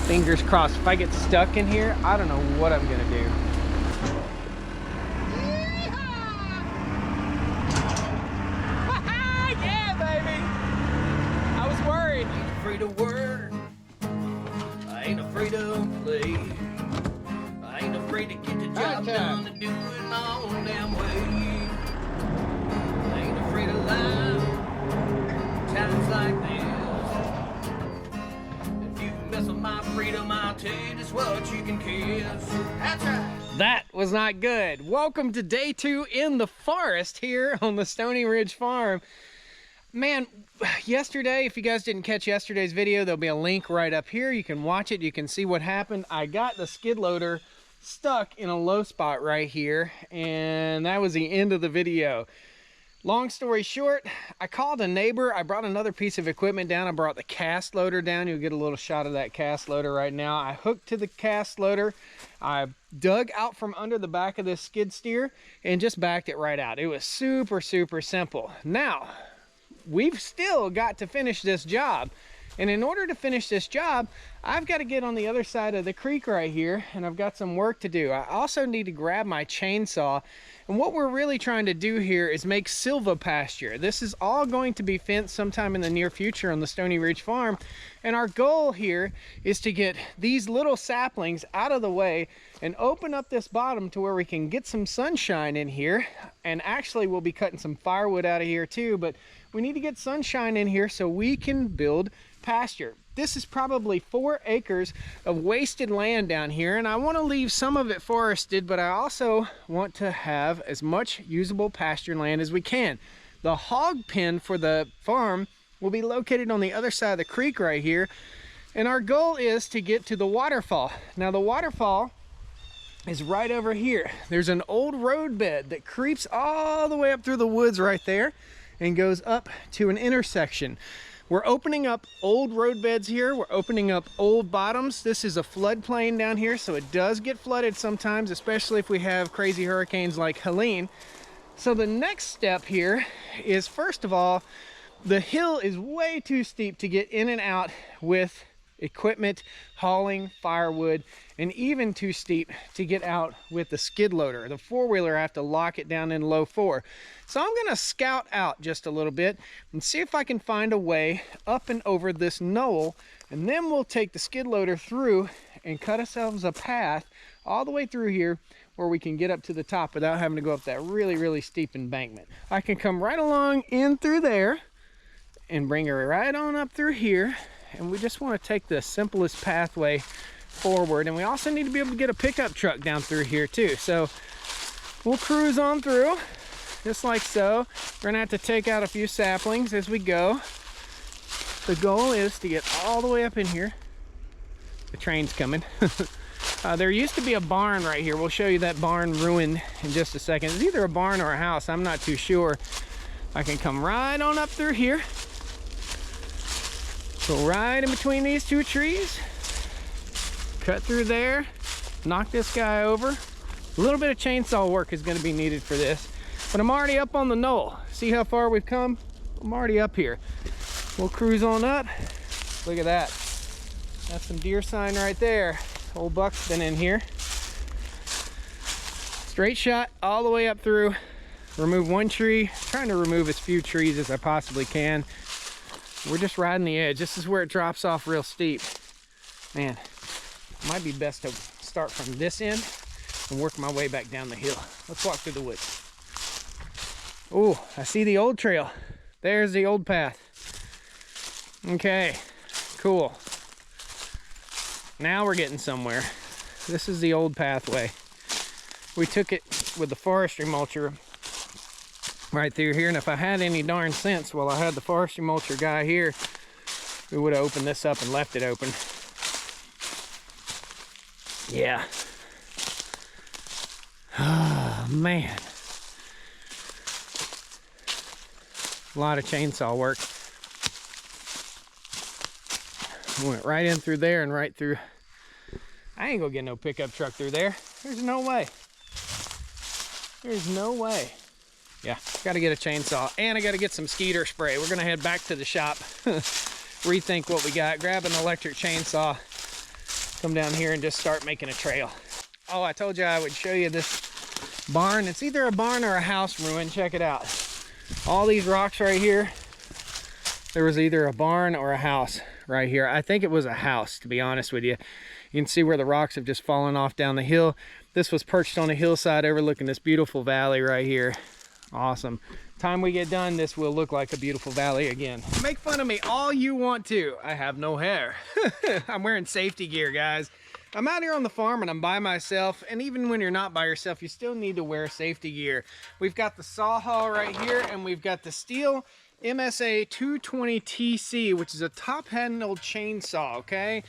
Fingers crossed. If I get stuck in here, I don't know what I'm gonna do. Yeah, baby! I was worried. I ain't afraid of work. I ain't afraid of play. I ain't afraid to get the job done and do it my own damn way. I ain't afraid of life. Times like this. If you mess with my freedom, I'll tell you just what you can kiss. That's right. That was not good. Welcome to day 2 in the forest here on the Stoney Ridge Farm. Man, yesterday, if you guys didn't catch yesterday's video, there'll be a link right up here. You can watch it. You can see what happened. I got the skid loader stuck in a low spot right here, and that was the end of the video. Long story short, I called a neighbor. I brought another piece of equipment down. I brought the cast loader down. You'll get a little shot of that cast loader right now. I hooked to the cast loader. I dug out from under the back of this skid steer and just backed it right out. It was super, super simple. Now, we've still got to finish this job. And in order to finish this job, I've got to get on the other side of the creek right here, and I've got some work to do. I also need to grab my chainsaw. And what we're really trying to do here is make silvopasture. This is all going to be fenced sometime in the near future on the Stoney Ridge Farm. And our goal here is to get these little saplings out of the way and open up this bottom to where we can get some sunshine in here. And actually, we'll be cutting some firewood out of here too, but we need to get sunshine in here so we can build pasture. This is probably 4 acres of wasted land down here, and I want to leave some of it forested, but I also want to have as much usable pasture land as we can. The hog pen for the farm will be located on the other side of the creek right here, and our goal is to get to the waterfall. Now, the waterfall is right over here. There's an old road bed that creeps all the way up through the woods right there and goes up to an intersection. We're opening up old road beds here. We're opening up old bottoms. This is a floodplain down here, so it does get flooded sometimes, especially if we have crazy hurricanes like Helene. So the next step here is, first of all, the hill is way too steep to get in and out with equipment, hauling, firewood, and even too steep to get out with the skid loader. The 4-wheeler, I have to lock it down in low 4. So I'm gonna scout out just a little bit and see if I can find a way up and over this knoll, and then we'll take the skid loader through and cut ourselves a path all the way through here where we can get up to the top without having to go up that really, really steep embankment. I can come right along in through there and bring her right on up through here. And we just want to take the simplest pathway forward. And we also need to be able to get a pickup truck down through here too. So we'll cruise on through just like so. We're gonna have to take out a few saplings as we go. The goal is to get all the way up in here. The train's coming. There used to be a barn right here. We'll show you that barn ruin in just a second. It's either a barn or a house. I'm not too sure. I can come right on up through here. Go right in between these 2 trees, cut through there, knock this guy over. A little bit of chainsaw work is going to be needed for this, but I'm already up on the knoll. See how far we've come? I'm already up here. We'll cruise on up. Look at that. That's some deer sign right there. Old buck's been in here. Straight shot all the way up through. Remove 1 tree. I'm trying to remove as few trees as I possibly can. We're just riding the edge. This is where it drops off real steep. Man, it might be best to start from this end and work my way back down the hill. Let's walk through the woods. Oh, I see the old trail. There's the old path. Okay, cool. Now we're getting somewhere. This is the old pathway. We took it with the forestry mulcher right through here, and if I had any darn sense, well, I had the forestry mulcher guy here, we would have opened this up and left it open. Yeah. Oh, man. A lot of chainsaw work. Went right in through there and right through. I ain't gonna get no pickup truck through there. There's no way. There's no way. Yeah, gotta get a chainsaw, and I gotta get some skeeter spray. We're gonna head back to the shop, rethink what we got, grab an electric chainsaw, come down here and just start making a trail. Oh, I told you I would show you this barn. It's either a barn or a house ruin. Check it out. All these rocks right here, there was either a barn or a house right here. I think it was a house, to be honest with you. You can see where the rocks have just fallen off down the hill. This was perched on a hillside overlooking this beautiful valley right here. Awesome. Time we get done, this will look like a beautiful valley again. Make fun of me all you want to. I have no hair. I'm wearing safety gear, guys. I'm out here on the farm and I'm by myself, and even when you're not by yourself, you still need to wear safety gear. We've got the saw hull right here, and we've got the Steel MSA 220 TC, which is a top-handled chainsaw, okay?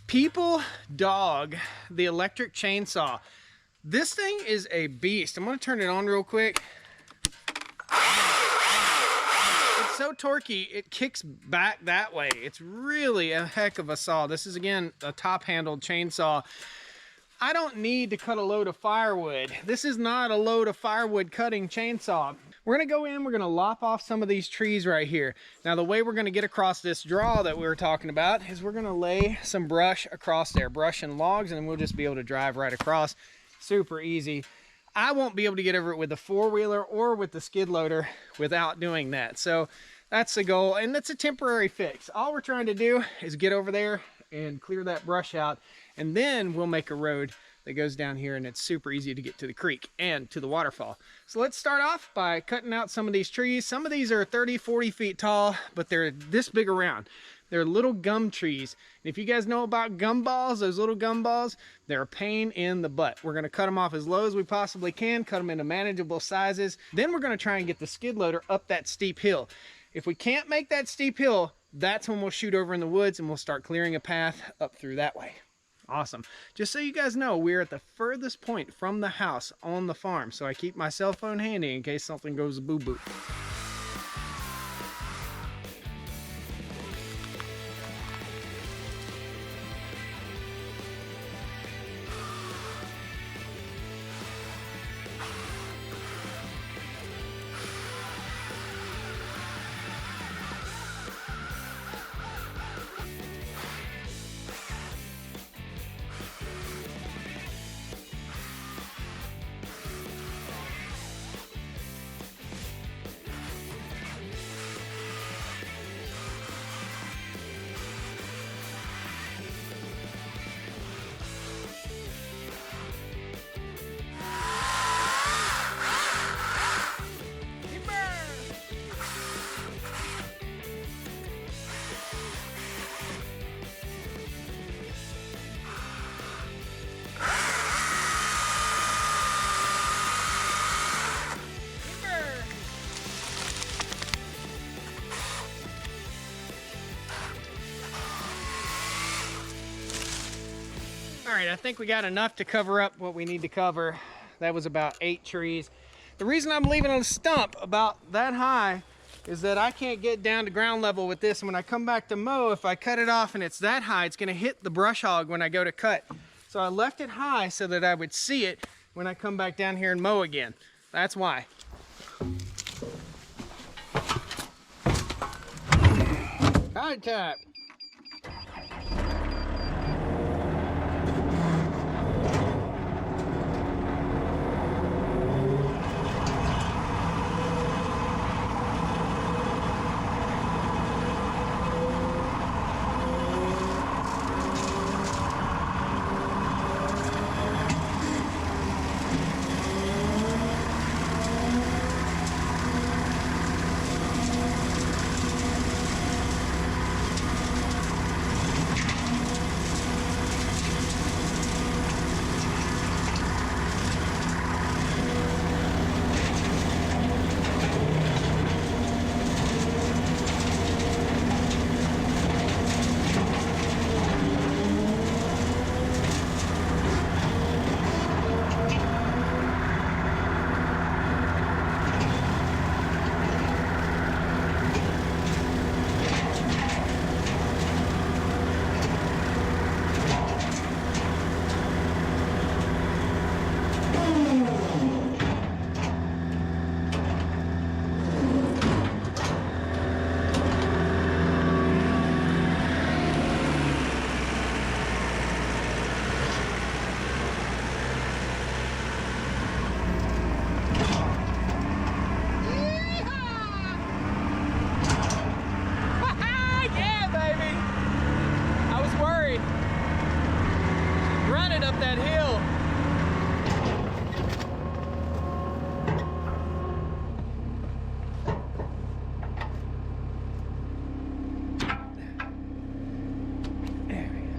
People dog the electric chainsaw. This thing is a beast. I'm gonna turn it on real quick. It's so torquey, it kicks back that way. It's really a heck of a saw. This is, again, a top-handled chainsaw. I don't need to cut a load of firewood. This is not a load of firewood cutting chainsaw. We're gonna go in, we're gonna lop off some of these trees right here. Now, the way we're gonna get across this draw that we were talking about is we're gonna lay some brush across there, brush and logs, and we'll just be able to drive right across. Super easy. I won't be able to get over it with the four-wheeler or with the skid loader without doing that. So that's the goal, and that's a temporary fix. All we're trying to do is get over there and clear that brush out, and then we'll make a road that goes down here, and it's super easy to get to the creek and to the waterfall. So let's start off by cutting out some of these trees. Some of these are 30, 40 feet tall, but they're this big around. They're little gum trees. And if you guys know about gum balls, those little gum balls, they're a pain in the butt. We're gonna cut them off as low as we possibly can, cut them into manageable sizes. Then we're gonna try and get the skid loader up that steep hill. If we can't make that steep hill, that's when we'll shoot over in the woods and we'll start clearing a path up through that way. Awesome. Just so you guys know, we're at the furthest point from the house on the farm, so I keep my cell phone handy in case something goes boo-boo. All right, I think we got enough to cover up what we need to cover. That was about 8 trees. The reason I'm leaving a stump about that high is that I can't get down to ground level with this. And when I come back to mow, if I cut it off and it's that high, it's gonna hit the brush hog when I go to cut. So I left it high so that I would see it when I come back down here and mow again. That's why. Contact. up that hill. There we go.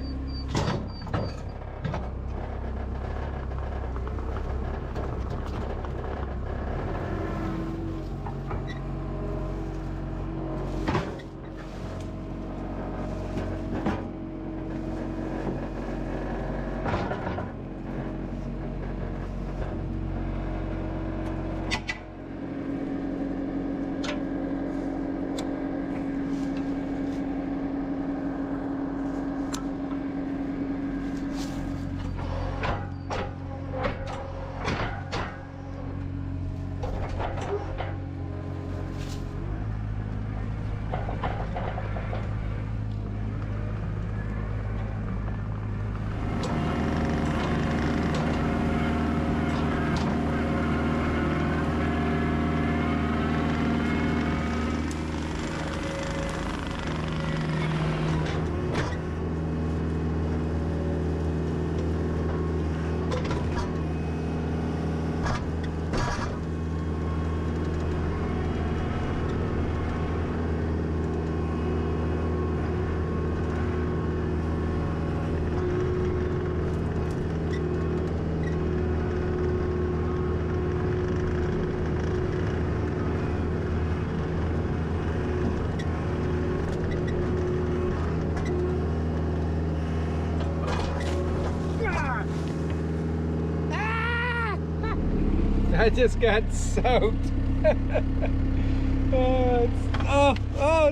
I just got soaked.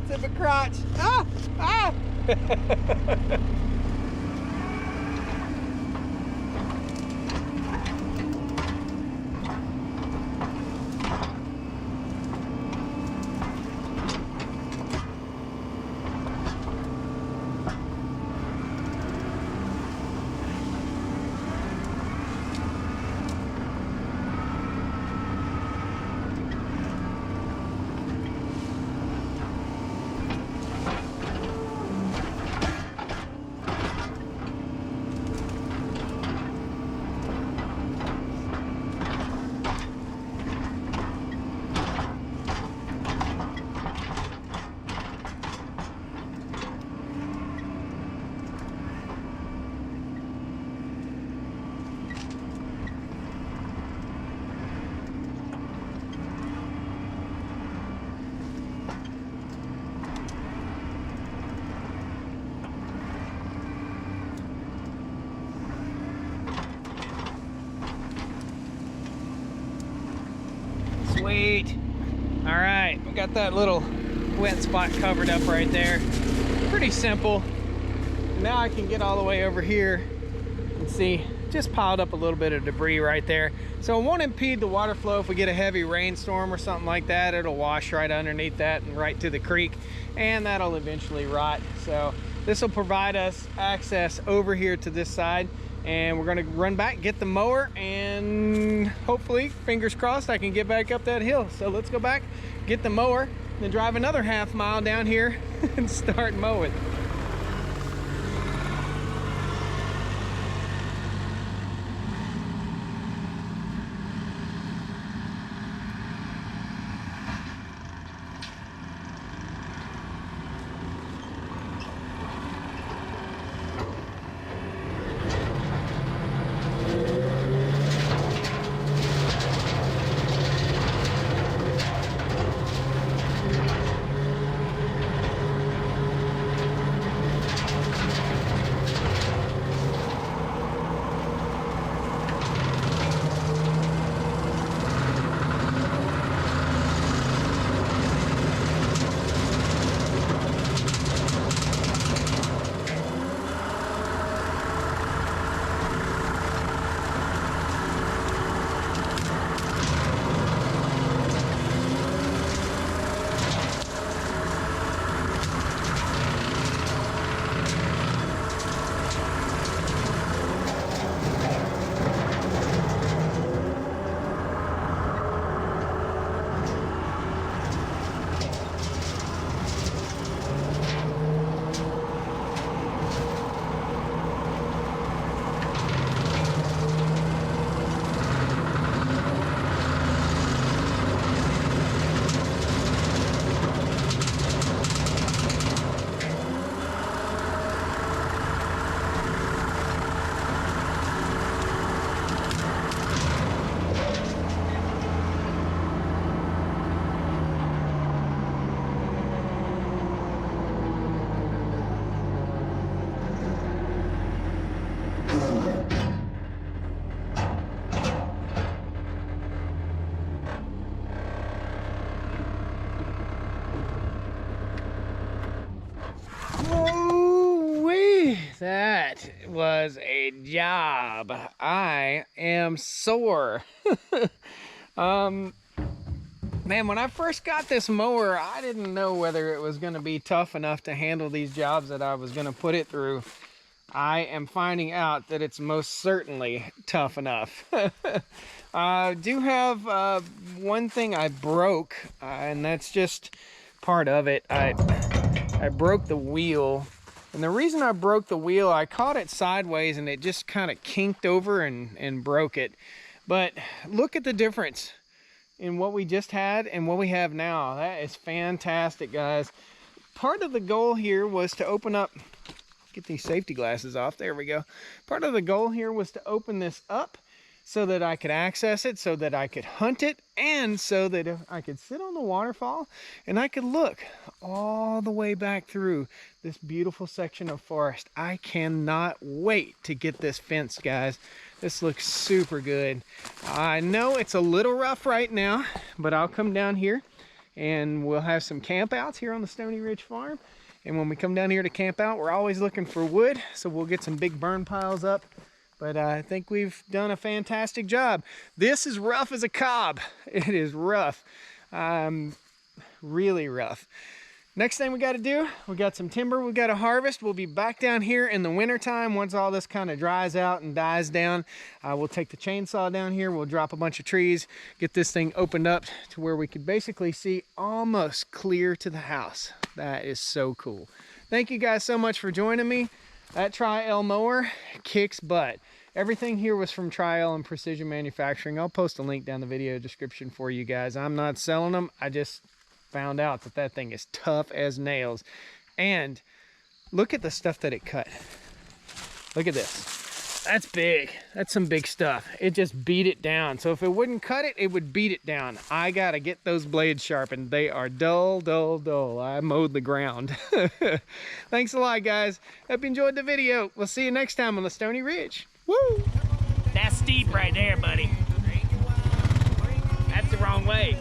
It's in my crotch. Ah! Sweet. All right, we got that little wet spot covered up right there. Pretty simple. Now I can get all the way over here and see, just piled up a little bit of debris right there. So it won't impede the water flow if we get a heavy rainstorm or something like that. It'll wash right underneath that and right to the creek, and that'll eventually rot. So this will provide us access over here to this side, and we're gonna run back, get the mower, and hopefully, fingers crossed, I can get back up that hill. So let's go back, get the mower, then drive another half mile down here and start mowing. That was a job. I am sore. Man, when I first got this mower, I didn't know whether it was going to be tough enough to handle these jobs that I was going to put it through. I am finding out that it's most certainly tough enough. I do have one thing I broke, and that's just part of it. I broke the wheel. And the reason I broke the wheel, I caught it sideways and it just kind of kinked over and broke it. But look at the difference in what we just had and what we have now. That is fantastic, guys. Part of the goal here was to open up, get these safety glasses off, there we go. Part of the goal here was to open this up so that I could access it, so that I could hunt it, and so that I could sit on the waterfall and I could look all the way back through this beautiful section of forest. I cannot wait to get this fenced, guys. This looks super good. I know it's a little rough right now, but I'll come down here and we'll have some camp outs here on the Stoney Ridge Farm. And when we come down here to camp out, we're always looking for wood, so we'll get some big burn piles up. But I think we've done a fantastic job. This is rough as a cob. It is rough. Really rough. Next thing we got to do, we got some timber we got to harvest. We'll be back down here in the wintertime once all this kind of dries out and dies down. We'll take the chainsaw down here. We'll drop a bunch of trees, get this thing opened up to where we could basically see almost clear to the house. That is so cool. Thank you guys so much for joining me. That Tri-L mower kicks butt. Everything here was from Tri-L and Precision Manufacturing. I'll post a link down the video description for you guys. I'm not selling them. I just found out that that thing is tough as nails. And look at the stuff that it cut. Look at this. That's big. That's some big stuff. It just beat it down. So if it wouldn't cut it, it would beat it down. I gotta get those blades sharpened. They are dull, dull, dull. I mowed the ground. Thanks a lot, guys. Hope you enjoyed the video. We'll see you next time on the Stoney Ridge. Woo! That's steep right there, buddy. That's the wrong way.